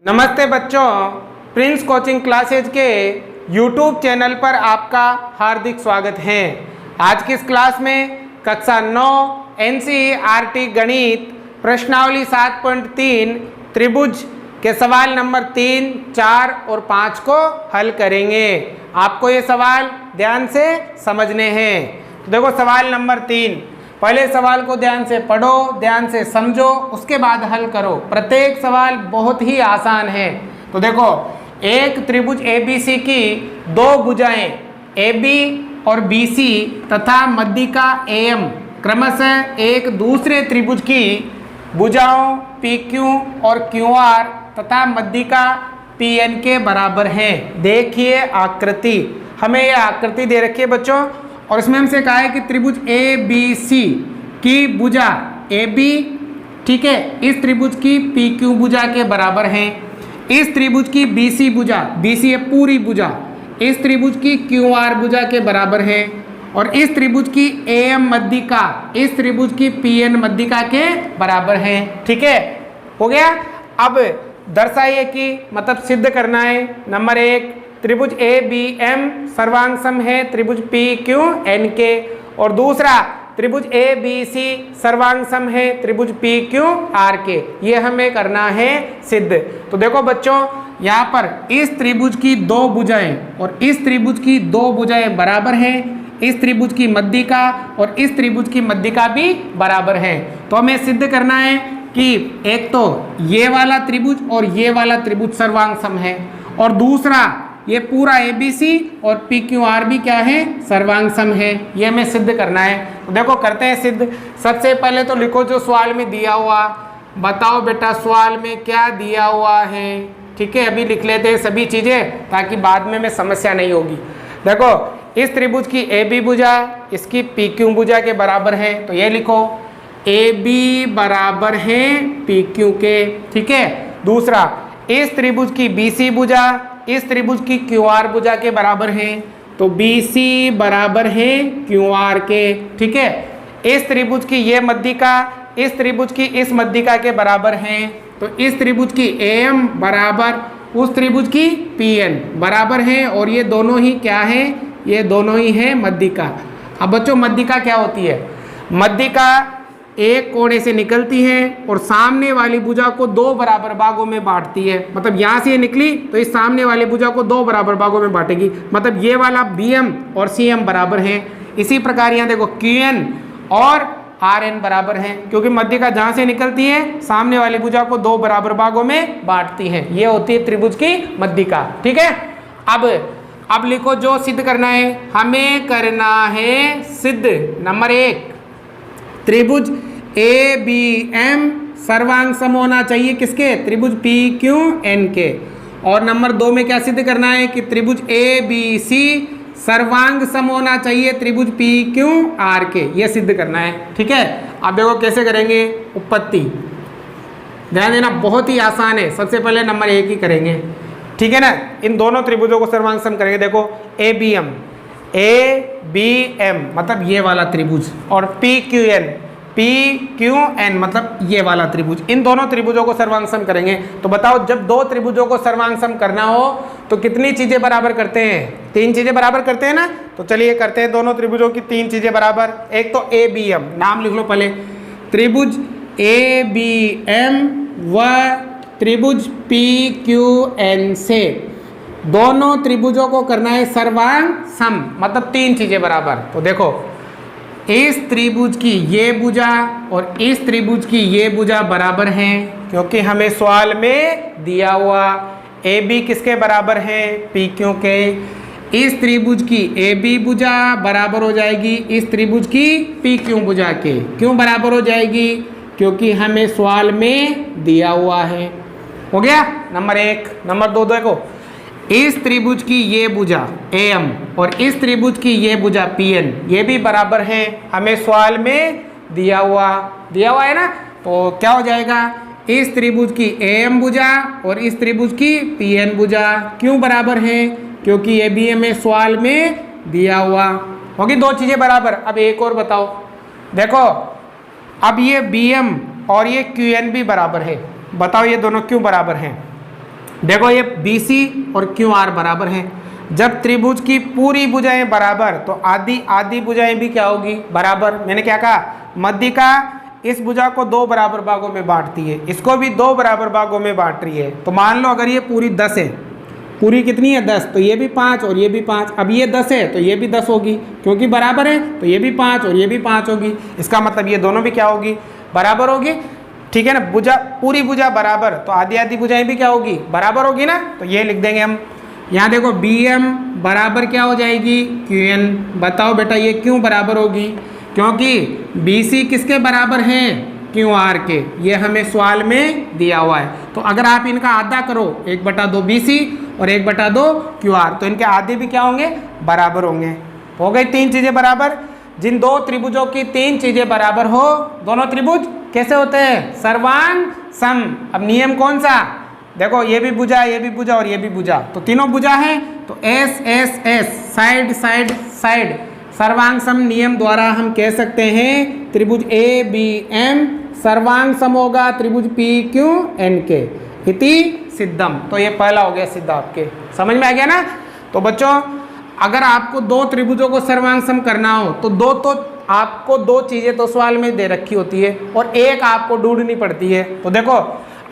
नमस्ते बच्चों, Prince coaching classes के यूट्यूब चैनल पर आपका हार्दिक स्वागत है। आज की इस क्लास में कक्षा 9 एनसीईआरटी गणित प्रश्नावली 7.3 त्रिभुज के सवाल नंबर 3, 4 और 5 को हल करेंगे। आपको ये सवाल ध्यान से समझने हैं। तो देखो सवाल नंबर 3, पहले सवाल को ध्यान से पढ़ो, ध्यान से समझो, उसके बाद हल करो। प्रत्येक सवाल बहुत ही आसान है। तो देखो, एक त्रिभुज एबीसी की दो भुजाएं AB और BC तथा मध्यिका AM क्रमशः एक दूसरे त्रिभुज की भुजाओं PQ और QR तथा मध्यिका PN के बराबर है। देखिए आकृति, हमें यह आकृति दे रखी है बच्चों, और इसमें हमसे कहा है कि त्रिभुज ABC की भुजा AB, ठीक है, इस त्रिभुज की PQ भुजा के बराबर है। इस त्रिभुज की BC भुजा, BC है पूरी भुजा, इस त्रिभुज की QR भुजा के बराबर है। और इस त्रिभुज की AM मध्यिका इस त्रिभुज की PN मध्यिका के बराबर है। ठीक है, हो गया। अब दर्शाइए कि मतलब सिद्ध करना है। नंबर 1, त्रिभुज ABM सर्वांग सम है त्रिभुज PQN के, और दूसरा त्रिभुज ABC सर्वांग सम है त्रिभुज PQR के। ये हमें करना है सिद्ध। तो देखो बच्चों, यहाँ पर इस त्रिभुज की दो भुजाएं और इस त्रिभुज की दो भुजाएं बराबर हैं। इस त्रिभुज की मध्यिका और इस त्रिभुज की मध्यिका भी बराबर है। तो हमें सिद्ध करना है कि एक तो ये वाला त्रिभुज और ये वाला त्रिभुज सर्वांग सम है, और दूसरा ये पूरा ABC और PQR भी क्या है, सर्वांग सम है। ये हमें सिद्ध करना है। तो देखो करते हैं सिद्ध। सबसे पहले तो लिखो जो सवाल में दिया हुआ, बताओ बेटा सवाल में क्या दिया हुआ है। ठीक है, अभी लिख लेते हैं सभी चीज़ें ताकि बाद में समस्या नहीं होगी। देखो, इस त्रिभुज की AB भुजा इसकी PQ भुजा के बराबर है, तो ये लिखो AB बराबर है PQ के। ठीक है, दूसरा इस त्रिभुज की BC भुजा इस त्रिभुज की QR भुजा के बराबर है, तो BC बराबर है QR के। ठीक है, इस त्रिभुज की ये मध्यिका इस त्रिभुज की इस मध्यिका के बराबर है, तो इस त्रिभुज की AM बराबर उस त्रिभुज की PN बराबर है, और ये दोनों ही क्या है, ये दोनों ही है मध्यिका। अब बच्चों मध्यिका क्या होती है? मध्यिका एक कोने से निकलती है और सामने वाली भुजा को दो बराबर भागों में बांटती है। मतलब यहाँ से ये निकली तो इस सामने वाली भुजा को दो बराबर भागों में बांटेगी। मतलब ये वाला BM और CM बराबर है। इसी प्रकार यहाँ देखो QN और RN बराबर हैं, क्योंकि मध्यिका जहाँ से निकलती है सामने वाली भुजा को दो बराबर भागों में बांटती है। ये होती है त्रिभुज की मध्यिका। ठीक है, अब लिखो जो सिद्ध करना है। हमें करना है सिद्ध। नंबर 1, त्रिभुज ABM सर्वांग सम होना चाहिए किसके, त्रिभुज PQN के। और नंबर 2 में क्या सिद्ध करना है कि त्रिभुज ABC सर्वांग सम होना चाहिए त्रिभुज PQR के। ये सिद्ध करना है। ठीक है, अब देखो कैसे करेंगे। उत्पत्ति ध्यान देना, बहुत ही आसान है। सबसे पहले नंबर 1 ही करेंगे। ठीक है ना, इन दोनों त्रिभुजों को सर्वांग सम करेंगे। देखो ABM मतलब ये वाला त्रिभुज, और PQN मतलब ये वाला त्रिभुज। इन दोनों त्रिभुजों को सर्वांग सम करेंगे। तो बताओ, जब दो त्रिभुजों को सर्वांग सम करना हो तो कितनी चीजें बराबर करते हैं? 3 चीजें बराबर करते हैं ना। तो चलिए करते हैं दोनों त्रिभुजों की 3 चीजें बराबर। एक तो ABM, नाम लिख लो पहले, त्रिभुज ABM व त्रिभुज PQN से दोनों त्रिभुजों को करना है सर्वांग सम, मतलब 3 चीजें बराबर। तो देखो, इस त्रिभुज की ये भुजा और इस त्रिभुज की ये भुजा बराबर हैं, क्योंकि हमें सवाल में दिया हुआ AB किसके बराबर है, PQ के। इस त्रिभुज की AB भुजा बराबर हो जाएगी इस त्रिभुज की PQ भुजा के। क्यों बराबर हो जाएगी? क्योंकि हमें सवाल में दिया हुआ है। हो गया नंबर 1। नंबर 2 देखो, इस त्रिभुज की ये भुजा AM और इस त्रिभुज की ये भुजा PN ये भी बराबर है, हमें सवाल में दिया हुआ है ना। तो क्या हो जाएगा, इस त्रिभुज की AM भुजा और इस त्रिभुज की PN भुजा क्यों बराबर है? क्योंकि ये भी हमें सवाल में दिया हुआ। होगी 2 चीजें बराबर। अब एक और बताओ। देखो, अब ये BM और ये QN भी बराबर है। बताओ ये दोनों क्यों बराबर हैं? देखो ये BC और QR बराबर हैं। जब त्रिभुज की पूरी भुजाएं बराबर तो आधी आधी भुजाएं भी क्या होगी, बराबर। मैंने क्या कहा, मध्यिका इस भुजा को 2 बराबर भागों में बांटती है, इसको भी 2 बराबर भागों में बांट रही है। तो मान लो अगर ये पूरी 10 है, पूरी कितनी है 10, तो ये भी 5 और ये भी 5। अब ये 10 है तो ये भी 10 होगी, क्योंकि बराबर है तो ये भी 5 और ये भी 5 होगी। इसका मतलब ये दोनों भी क्या होगी, बराबर होगी। ठीक है ना, भुजा पूरी भुजा बराबर तो आधी आधी भुजाएं भी क्या होगी, बराबर होगी ना। तो ये लिख देंगे हम। यहाँ देखो BM बराबर क्या हो जाएगी, QN। बताओ बेटा ये क्यों बराबर होगी, क्योंकि BC किसके बराबर हैं, QR के। ये हमें सवाल में दिया हुआ है। तो अगर आप इनका आधा करो, 1/2 BC और 1/2 QR, तो इनके आधे भी क्या होंगे, बराबर होंगे। हो गई 3 चीजें बराबर। जिन 2 त्रिभुजों की 3 चीजें बराबर हो, दोनों त्रिभुज कैसे होते हैं, सर्वांग सम। अब नियम कौन सा, देखो ये भी भुजा, ये भी भुजा और ये भी भुजा, तो तीनों भुजा हैं। तो S S S, side side side, सर्वांग सम नियम द्वारा हम कह सकते हैं त्रिभुज ABM सर्वांग सम होगा त्रिभुज PQN के, इति सिद्धम। तो ये पहला हो गया सिद्ध, आपके समझ में आ गया ना। तो बच्चों अगर आपको 2 त्रिभुजों को सर्वांग सम करना हो तो आपको 2 चीजें तो सवाल में दे रखी होती है और एक आपको ढूंढनी पड़ती है। तो देखो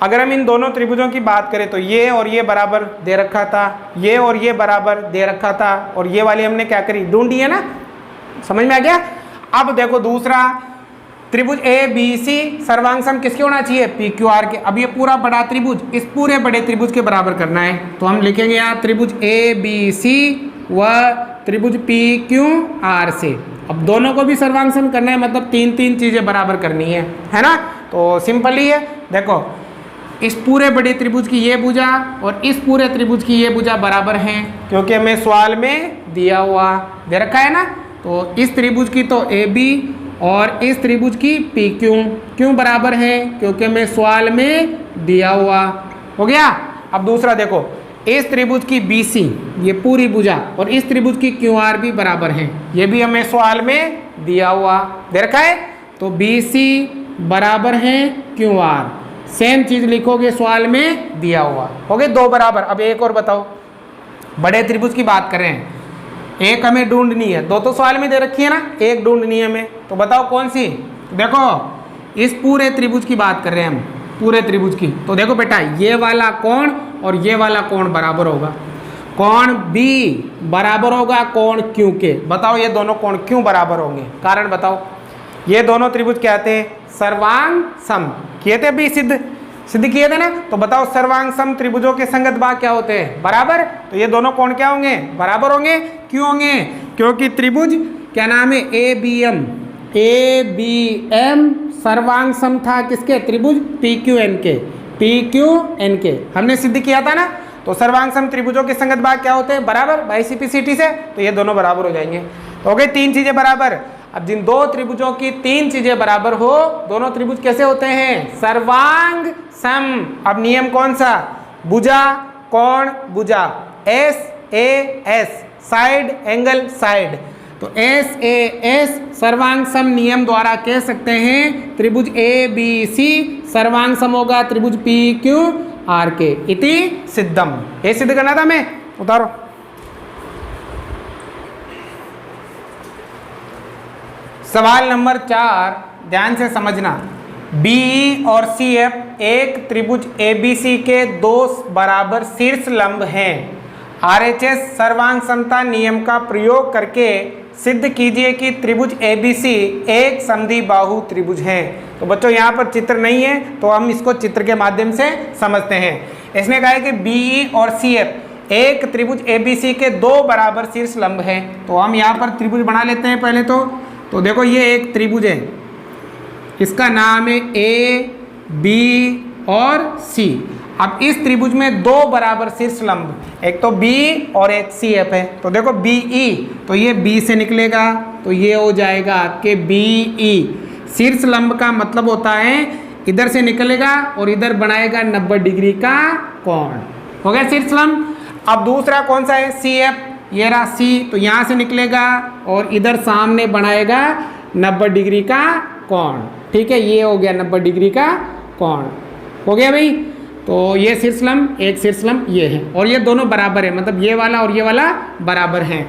अगर हम इन दोनों त्रिभुजों की बात करें तो ये और ये बराबर दे रखा था, ये और ये बराबर दे रखा था, और ये वाली हमने क्या करी, ढूंढी है ना। समझ में आ गया। अब देखो दूसरा त्रिभुज ABC सर्वांग सम किसके होना चाहिए, PQR के। अब ये पूरा बड़ा त्रिभुज इस पूरे बड़े त्रिभुज के बराबर करना है, तो हम लिखेंगे यहाँ त्रिभुज ABC व त्रिभुज PQR से। अब दोनों को भी सर्वांग सम करना है, मतलब 3 चीजें बराबर करनी है ना। तो सिंपल ही है। देखो इस पूरे बड़े त्रिभुज की ये भुजा और इस पूरे त्रिभुज की ये भुजा बराबर हैं, क्योंकि हमें सवाल में दिया हुआ दे रखा है ना। तो इस त्रिभुज की तो AB और इस त्रिभुज की PQ क्यों बराबर है, क्योंकि हमें सवाल में दिया हुआ। हो गया। अब दूसरा देखो, इस त्रिभुज की BC ये पूरी भुजा और इस त्रिभुज की QR भी बराबर हैं, ये भी हमें सवाल में दिया हुआ दे रखा है। तो BC बराबर है QR, सेम चीज लिखोगे सवाल में दिया हुआ। हो गए 2 बराबर। अब एक और बताओ, बड़े त्रिभुज की बात कर रहे हैं, एक हमें ढूंढनी है, 2 तो सवाल में दे रखी है ना, एक ढूंढनी है हमें। तो बताओ कौन सी। देखो इस पूरे त्रिभुज की बात कर रहे हैं हम, पूरे त्रिभुज की। तो देखो बेटा ये वाला कोण और ये वाला कोण बराबर होगा, कोण B बराबर होगा कोण Q के। बताओ ये दोनों कोण क्यों बराबर होंगे, कारण बताओ। ये दोनों त्रिभुज क्या थे, सर्वांग सम किए थे, भी सिद्ध किए थे ना। तो बताओ सर्वांग सम त्रिभुजों के संगत भाग क्या होते हैं, बराबर। तो ये दोनों कोण क्या होंगे, बराबर होंगे। क्यों होंगे, क्योंकि त्रिभुज क्या नाम है, ABM सर्वांग सम था किसके, त्रिभुज PQN के। हमने सिद्ध किया था ना। तो सर्वांग सम त्रिभुजों के संगत भाग क्या होते हैं, बराबर, बाई CP/CT से। तो ये दोनों बराबर हो जाएंगे। तो हो गई 3 चीजें बराबर। अब जिन 2 त्रिभुजों की 3 चीजें बराबर हो, दोनों त्रिभुज कैसे होते हैं, सर्वांग सम। अब नियम कौन सा, भुजा कोण भुजा, SAS साइड एंगल साइड। तो SAS सर्वांग सम नियम द्वारा कह सकते हैं त्रिभुज ABC सर्वांग सम होगा त्रिभुज PQR के, इति सिद्धम। ये सिद्ध करना था हमें, उतारो। सवाल नंबर 4 ध्यान से समझना। BE और CF एक त्रिभुज ABC के 2 बराबर शीर्ष लंब हैं। RHS सर्वांग समता नियम का प्रयोग करके सिद्ध कीजिए कि त्रिभुज ABC एक समद्विबाहु त्रिभुज है। तो बच्चों यहाँ पर चित्र नहीं है, तो हम इसको चित्र के माध्यम से समझते हैं। इसने कहा है कि BE और CF एक त्रिभुज ABC के 2 बराबर शीर्ष लंब हैं। तो हम यहाँ पर त्रिभुज बना लेते हैं पहले तो देखो ये एक त्रिभुज है, इसका नाम है A, B और C। अब इस त्रिभुज में 2 बराबर शीर्ष लंब, एक तो B और एक CF है। तो देखो BE, तो ये B से निकलेगा, तो ये हो जाएगा आपके BE। शीर्ष लंब का मतलब होता है इधर से निकलेगा और इधर बनाएगा 90 डिग्री का कोण। हो गया शीर्ष लंब। अब दूसरा कौन सा है, CF, ये रहा C, तो यहाँ से निकलेगा और इधर सामने बनाएगा 90 डिग्री का कोण। ठीक है, ये हो गया 90 डिग्री का कोण। हो गया भाई। तो ये शीर्षलंब, एक शीर्षलंब ये है, और ये दोनों बराबर है, मतलब ये वाला और ये वाला बराबर है।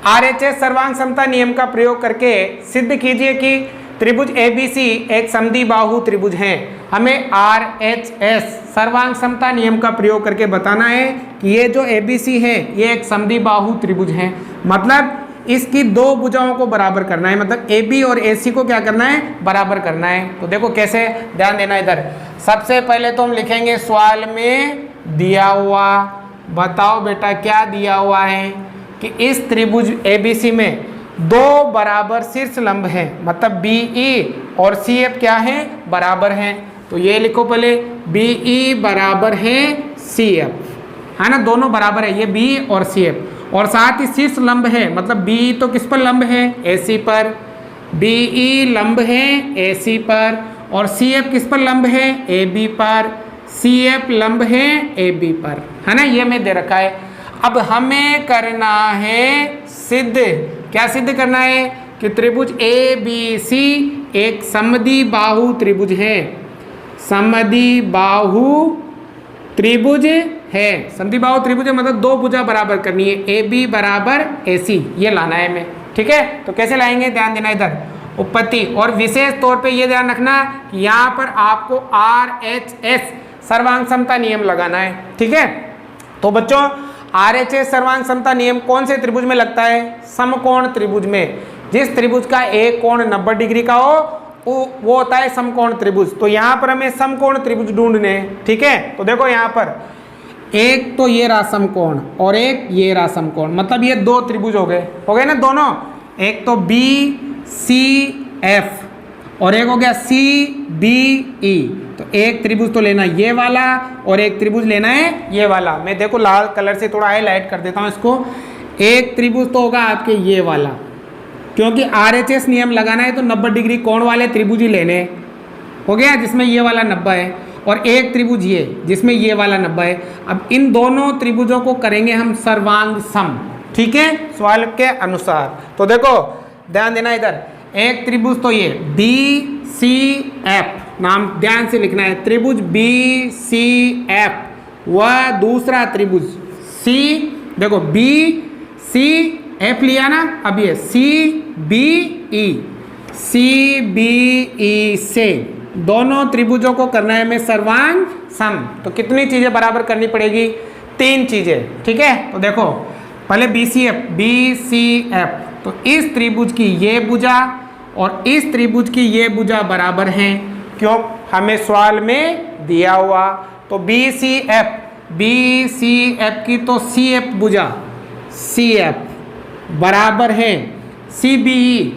RHS सर्वांग समता नियम का प्रयोग करके सिद्ध कीजिए कि त्रिभुज ABC एक समद्विबाहु त्रिभुज है। हमें RHS सर्वांग समता नियम का प्रयोग करके बताना है कि ये जो ABC है ये एक समद्विबाहु त्रिभुज है, मतलब इसकी दो भुजाओं को बराबर करना है, मतलब AB और AC को क्या करना है, बराबर करना है। तो देखो कैसे, ध्यान देना इधर। सबसे पहले तो हम लिखेंगे सवाल में दिया हुआ, बताओ बेटा क्या दिया हुआ है कि इस त्रिभुज ABC में दो बराबर शीर्षलंब है, मतलब BE और CF क्या है, बराबर हैं। तो ये लिखो पहले, BE बराबर है CF, है ना, दोनों बराबर है, ये B और CF, और साथ ही शीर्ष लंब है, मतलब BE तो किस पर लंब है, AC पर, BE लंब है AC पर, और CF किस पर लंब है, AB पर, CF लंब है AB पर, है ना, ये मैं दे रखा है। अब हमें करना है सिद्ध, क्या सिद्ध करना है कि त्रिभुज ABC एक समद्विबाहु त्रिभुज है, समद्विबाहु त्रिभुज है, समद्विबाहु त्रिभुज है मतलब दो भुजा बराबर करनी है, AB बराबर AC, ये लाना है हमें, ठीक है। तो कैसे लाएंगे, ध्यान देना इधर, उत्पत्ति, और विशेष तौर पे ये ध्यान रखना कि यहाँ पर आपको RHS सर्वांग समता नियम लगाना है, ठीक है। तो बच्चों RHS सर्वांग समता नियम कौन से त्रिभुज में लगता है, समकोण त्रिभुज में। जिस त्रिभुज का एक कोण 90 डिग्री का हो वो होता है समकोण त्रिभुज। तो यहाँ पर हमें समकोण त्रिभुज ढूंढने हैं, ठीक है। तो देखो यहाँ पर एक तो ये रहा समकोण और एक ये रहा समकोण, मतलब ये दो त्रिभुज हो गए ना दोनों, एक तो BCF और एक हो गया CBE। तो एक त्रिभुज तो लेना ये वाला और एक त्रिभुज लेना है ये वाला। मैं देखो लाल कलर से थोड़ा हाईलाइट कर देता हूँ इसको। एक त्रिभुज तो होगा आपके ये वाला, क्योंकि RHS नियम लगाना है तो 90 डिग्री कोण वाले त्रिभुज ही लेने, हो गया, जिसमें ये वाला 90 है, और एक त्रिभुज ये जिसमें ये वाला 90 है। अब इन दोनों त्रिभुजों को करेंगे हम सर्वांग सम, ठीक है, सवाल के अनुसार। तो देखो ध्यान देना इधर, एक त्रिभुज तो ये BCF, नाम ध्यान से लिखना है, त्रिभुज BCF, वह दूसरा त्रिभुज C, देखो BCF लिया ना, अब ये CBE से दोनों त्रिभुजों को करना है हमें सर्वांग सम। तो कितनी चीजें बराबर करनी पड़ेगी, 3 चीजें, ठीक है। तो देखो पहले BCF, तो इस त्रिभुज की ये भुजा और इस त्रिभुज की ये भुजा बराबर हैं, क्यों, हमें सवाल में दिया हुआ। तो BCF की तो CF भुजा CF बराबर है CBE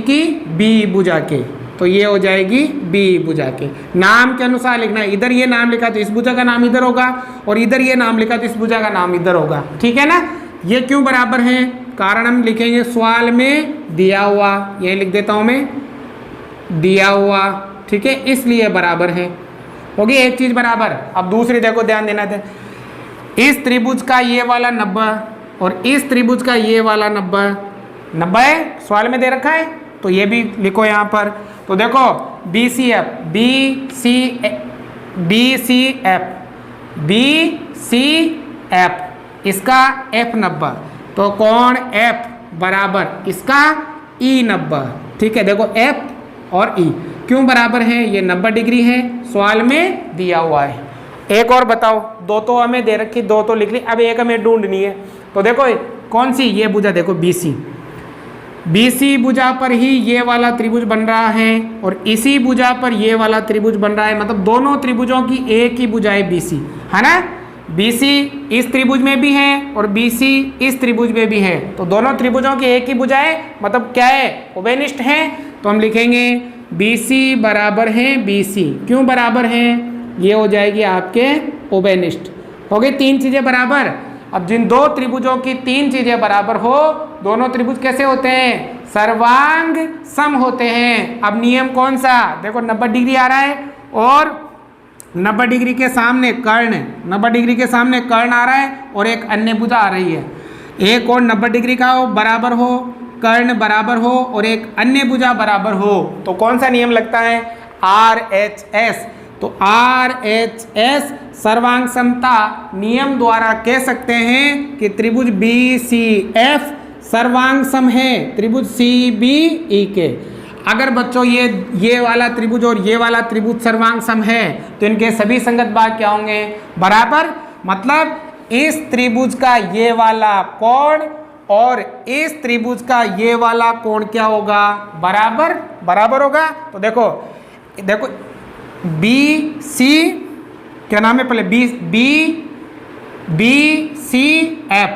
की B भुजा के, तो ये हो जाएगी B भुजा के। नाम के अनुसार लिखना है, इधर ये नाम लिखा तो इस भुजा का नाम इधर होगा, और इधर ये नाम लिखा तो इस भुजा का नाम इधर होगा, ठीक है ना। ये क्यों बराबर है, कारण हम लिखेंगे सवाल में दिया हुआ, ये लिख देता हूं मैं, दिया हुआ, ठीक है, इसलिए बराबर है, होगी एक चीज बराबर। अब दूसरी देखो, ध्यान देना था, इस त्रिभुज का ये वाला 90 और इस त्रिभुज का ये वाला 90 है, सवाल में दे रखा है, तो ये भी लिखो यहाँ पर। तो देखो BCF इसका F 90, तो कोण F बराबर इसका E 90, ठीक है। देखो F और E क्यों बराबर है, ये 90 डिग्री है, सवाल में दिया हुआ है। एक और बताओ, दो तो हमें दे रखी, दो तो लिख ली, अब एक हमें ढूंढनी है। तो देखो कौन सी, ये भुजा देखो BC भुजा पर ही ये वाला त्रिभुज बन रहा है और इसी भुजा पर ये वाला त्रिभुज बन रहा है, मतलब दोनों त्रिभुजों की एक ही भुजा है BC, है ना। BC इस त्रिभुज में भी है और BC इस त्रिभुज में भी है, तो दोनों त्रिभुजों की एक ही भुजा है, मतलब क्या है, उभयनिष्ठ है। तो हम लिखेंगे BC बराबर है BC, क्यों बराबर है, ये हो जाएगी आपके उभयनिष्ठ, हो गई 3 चीजें बराबर। अब जिन दो त्रिभुजों की 3 चीजें बराबर हो, दोनों त्रिभुज कैसे होते हैं, सर्वांग सम होते हैं। अब नियम कौन सा, देखो 90 डिग्री आ रहा है और 90 डिग्री के सामने कर्ण, 90 डिग्री के सामने कर्ण आ रहा है और एक अन्य भुजा आ रही है, एक कोण 90 डिग्री का हो, बराबर हो, कर्ण बराबर हो और एक अन्य भुजा बराबर हो, तो कौन सा नियम लगता है, RHS तो RHS सर्वांग समता नियम द्वारा कह सकते हैं कि त्रिभुज BCF सर्वांग सम है त्रिभुज CBE के। अगर बच्चों ये वाला त्रिभुज और ये वाला त्रिभुज सर्वांग सम है तो इनके सभी संगत भाग क्या होंगे? बराबर। मतलब इस त्रिभुज का ये वाला कोण और इस त्रिभुज का ये वाला कोण क्या होगा? बराबर। बराबर होगा। तो देखो BC क्या नाम है पहले BCF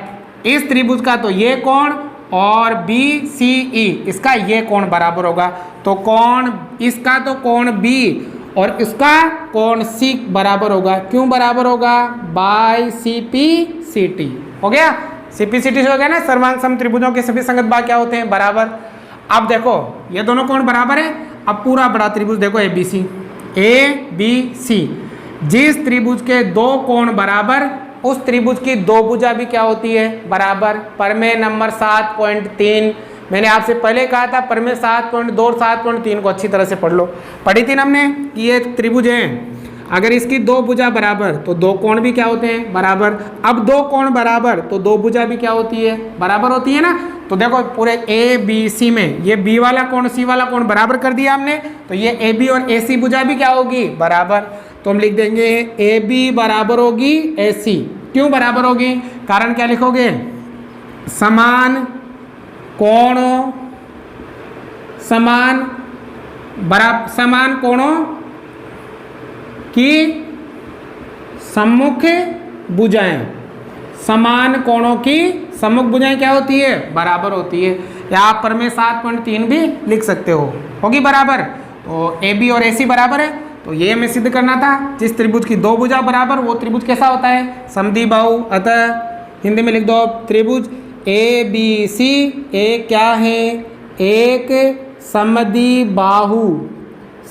इस त्रिभुज का तो ये कोण और BCE इसका ये कोण बराबर होगा। तो कोण इसका तो कोण B और इसका कोण C बराबर होगा। क्यों बराबर होगा? बाय CPCT हो गया। CPCT हो गया ना। सर्वांग सम त्रिभुजों के सभी संगत भाग क्या होते हैं? बराबर। अब देखो ये दोनों कोण बराबर है। अब पूरा बड़ा त्रिभुज देखो ABC जिस त्रिभुज के दो कोण बराबर उस त्रिभुज की दो भुजा भी क्या होती है? बराबर। प्रमेय नंबर 7.3 मैंने आपसे पहले कहा था प्रमेय 7.2 और 7.3 को अच्छी तरह से पढ़ लो। पढ़ी थी ना हमने कि ये त्रिभुज है, अगर इसकी दो भुजा बराबर तो दो कोण भी क्या होते हैं? बराबर। अब दो कोण बराबर तो दो भुजा भी क्या होती है? बराबर होती है ना। तो देखो पूरे ABC में ये B वाला कोण C वाला कोण बराबर कर दिया हमने, तो ये AB और AC भुजा भी क्या होगी? बराबर। तो हम लिख देंगे AB बराबर होगी AC। क्यों बराबर होगी? कारण क्या लिखोगे? समान कोणों समान कोणों की सम्मुख भुजाएं। समान कोणों की सम्मुख भुजाएं क्या होती है? बराबर होती है। या आप प्रमेय 7.3 भी लिख सकते हो, होगी बराबर। तो AB और AC बराबर है, तो ये हमें सिद्ध करना था। जिस त्रिभुज की दो भुजा बराबर वो त्रिभुज कैसा होता है? समद्विबाहु। अतः हिंदी में लिख दो त्रिभुज ABC एक क्या है? एक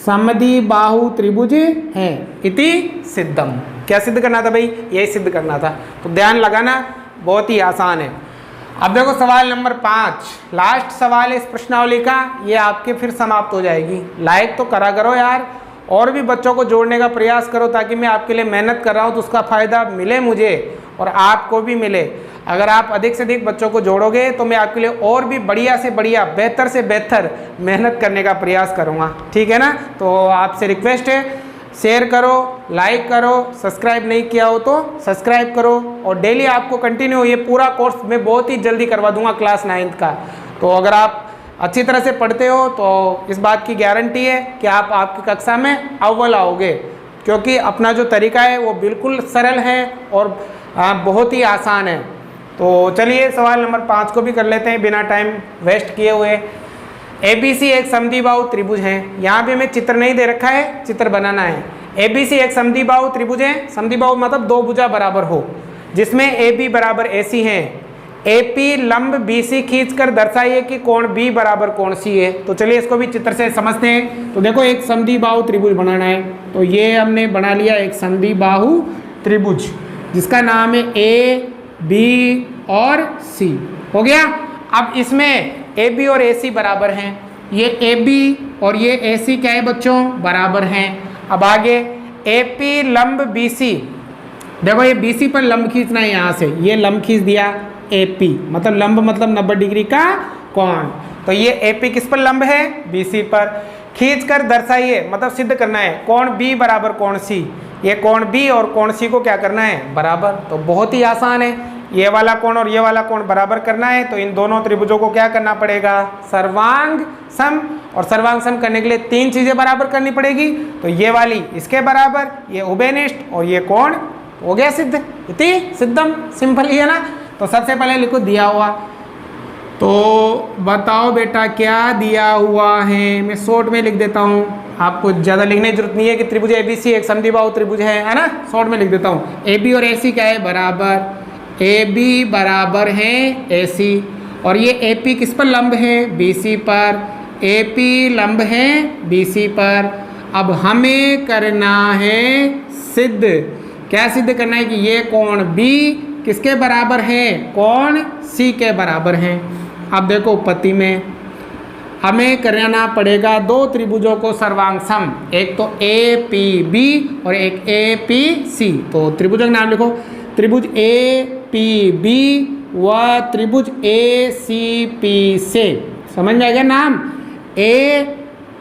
समद्विबाहु त्रिभुज है। इति सिद्धम। क्या सिद्ध करना था भाई? यही सिद्ध करना था। तो ध्यान लगाना, बहुत ही आसान है। अब देखो सवाल नंबर 5 लास्ट सवाल है इस प्रश्नावली का, ये आपके फिर समाप्त हो जाएगी। लाइक तो करा करो यार, और भी बच्चों को जोड़ने का प्रयास करो ताकि मैं आपके लिए मेहनत कर रहा हूँ तो उसका फ़ायदा मिले मुझे और आपको भी मिले। अगर आप अधिक से अधिक बच्चों को जोड़ोगे तो मैं आपके लिए और भी बढ़िया से बढ़िया, बेहतर से बेहतर मेहनत करने का प्रयास करूँगा। ठीक है ना। तो आपसे रिक्वेस्ट है, शेयर करो, लाइक करो, सब्सक्राइब नहीं किया हो तो सब्सक्राइब करो, और डेली आपको कंटिन्यू ये पूरा कोर्स मैं बहुत ही जल्दी करवा दूंगा क्लास 9th का। तो अगर आप अच्छी तरह से पढ़ते हो तो इस बात की गारंटी है कि आप आपकी कक्षा में अव्वल आओगे, क्योंकि अपना जो तरीका है वो बिल्कुल सरल है और बहुत ही आसान है। तो चलिए सवाल नंबर 5 को भी कर लेते हैं बिना टाइम वेस्ट किए हुए। ABC एक समद्विबाहु त्रिभुज है। यहाँ पे मैं चित्र नहीं दे रखा है, चित्र बनाना है। ABC एक समद्विबाहु त्रिभुज है। समद्विबाहु मतलब दो भुजा बराबर हो, जिसमें AB बराबर AC है। AP लंब BC खींचकर दर्शाइए कि कोण B बराबर कोण C है। तो चलिए इसको भी चित्र से समझते हैं। तो देखो एक समद्विबाहु त्रिभुज बनाना है, तो ये हमने बना लिया एक समद्विबाहु त्रिभुज जिसका नाम है A, B और C। हो गया। अब इसमें AB और AC बराबर हैं। ये AB और ये AC क्या है बच्चों? बराबर हैं। अब आगे AP लंब BC, देखो ये BC पर लंब खींचना है, यहाँ से ये लंब खींच दिया AP, मतलब लंब मतलब 90 डिग्री का कोण। तो ये AP किस पर लंब है? BC पर। खींच कर दर्शाइए मतलब सिद्ध करना है कोण B बराबर कोण C। ये कोण B और कोण C को क्या करना है? बराबर। तो बहुत ही आसान है, ये वाला कोण और ये वाला कोण बराबर करना है। तो इन दोनों त्रिभुजों को क्या करना पड़ेगा? सर्वांग सम। और सर्वांग सम करने के लिए तीन चीजें बराबर करनी पड़ेगी। तो ये वाली इसके बराबर, ये उभयनिष्ठ और ये कोण। हो गया सिद्ध। इति सिद्धम। सिंपल ही है ना। तो सबसे पहले लिखो दिया हुआ। तो बताओ बेटा क्या दिया हुआ है? मैं शॉर्ट में लिख देता हूँ, आपको ज़्यादा लिखने की जरूरत नहीं है कि त्रिभुज ABC एक समद्विबाहु त्रिभुज है ना। शॉर्ट में लिख देता हूँ। AB और AC क्या है? बराबर। AB बराबर है AC, और ये AP किस पर लंब है? BC पर। AP लंब है BC पर। अब हमें करना है सिद्ध। क्या सिद्ध करना है? कि ये कोण B किसके बराबर है? कोण C के बराबर है। अब देखो उत्पत्ति में हमें करना पड़ेगा दो त्रिभुजों को सर्वांग सम, एक तो ए पी बी और एक ए पी सी। तो त्रिभुजों का नाम लिखो, त्रिभुज ए पी बी व त्रिभुज ए सी पी से। समझ में आ गया नाम, ए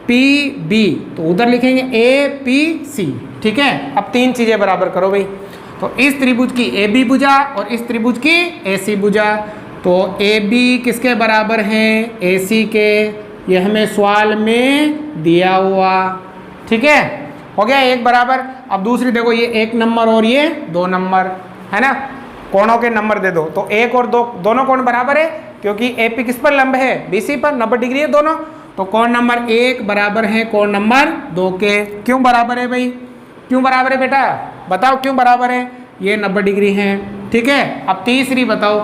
पी बी, तो उधर लिखेंगे ए पी सी। ठीक है, अब तीन चीजें बराबर करो भाई। तो इस त्रिभुज की ए बी भुजा और इस त्रिभुज की ए सी भुजा, तो ए बी किसके बराबर हैं, ए सी के, ये हमें सवाल में दिया हुआ। ठीक है, हो गया एक बराबर। अब दूसरी देखो, ये 1 नंबर और ये 2 नंबर है ना, कोणों के नंबर दे दो। तो 1 और 2 दोनों कोण बराबर है, क्योंकि ए पी किस पर लंब है, बी सी पर, 90 डिग्री है दोनों। तो कोण नंबर 1 बराबर है कोण नंबर 2 के। क्यों बराबर है भाई, क्यों बराबर है बेटा, बताओ क्यों बराबर है, ये 90 डिग्री है। ठीक है, अब तीसरी बताओ,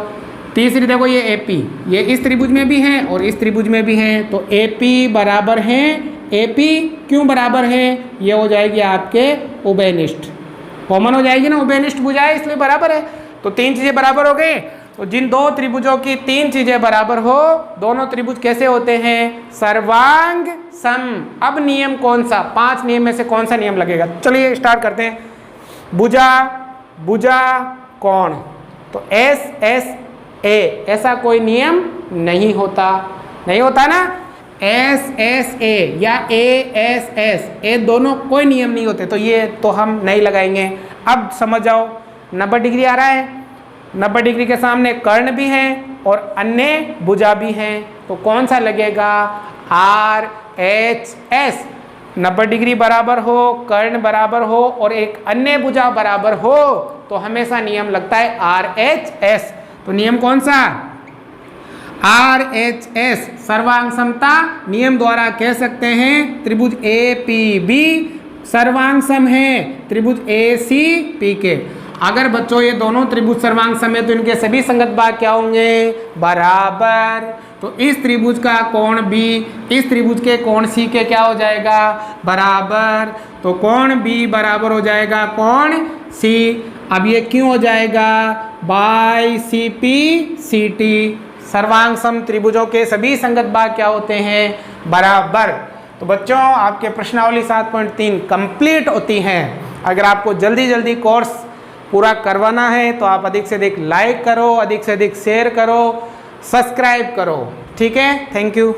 तीसरी देखो, ये ए पी, ये इस त्रिभुज में भी है और इस त्रिभुज में भी है, तो ए पी बराबर है ए पी। क्यों बराबर है, ये हो जाएगी आपके उभयनिष्ठ, कॉमन हो जाएगी ना, उभयनिष्ठ भुजा है इसलिए बराबर है। तो तीन चीजें बराबर हो गई। तो जिन दो त्रिभुजों की तीन चीजें बराबर हो, दोनों त्रिभुज कैसे होते हैं, सर्वांग सम। अब नियम कौन सा, 5 नियम में से कौन सा नियम लगेगा, चलिए स्टार्ट करते हैं। भुजा भुजा कोण, तो एस एस ए, ऐसा कोई नियम नहीं होता, नहीं होता ना, एस एस ए या ए एस एस, ए दोनों कोई नियम नहीं होते, तो ये तो हम नहीं लगाएंगे। अब समझ जाओ, 90 डिग्री आ रहा है, 90 डिग्री के सामने कर्ण भी हैं और अन्य भुजा भी हैं, तो कौन सा लगेगा, आर एच एस। 90 डिग्री बराबर हो, कर्ण बराबर हो और एक अन्य भुजा बराबर हो, तो हमेशा नियम लगता है आर एच एस। तो नियम कौन सा, आर एच एस, सर्वांग समता नियम द्वारा कह सकते हैं त्रिभुज ए पी बी सर्वांग सम है त्रिभुज ए सी पी के। अगर बच्चों ये दोनों त्रिभुज सर्वांग सम है तो इनके सभी संगत भाग क्या होंगे, बराबर। तो इस त्रिभुज का कोण बी इस त्रिभुज के कोण सी के क्या हो जाएगा, बराबर। तो कोण बी बराबर हो जाएगा कोण सी। अब ये क्यों हो जाएगा, by C P C T. सर्वांग सम त्रिभुजों के सभी संगत भाग क्या होते हैं, बराबर। तो बच्चों आपके प्रश्नावली 7.3 कंप्लीट होती हैं। अगर आपको जल्दी जल्दी कोर्स पूरा करवाना है तो आप अधिक से अधिक लाइक करो, अधिक से अधिक शेयर करो, सब्सक्राइब करो। ठीक है, थैंक यू।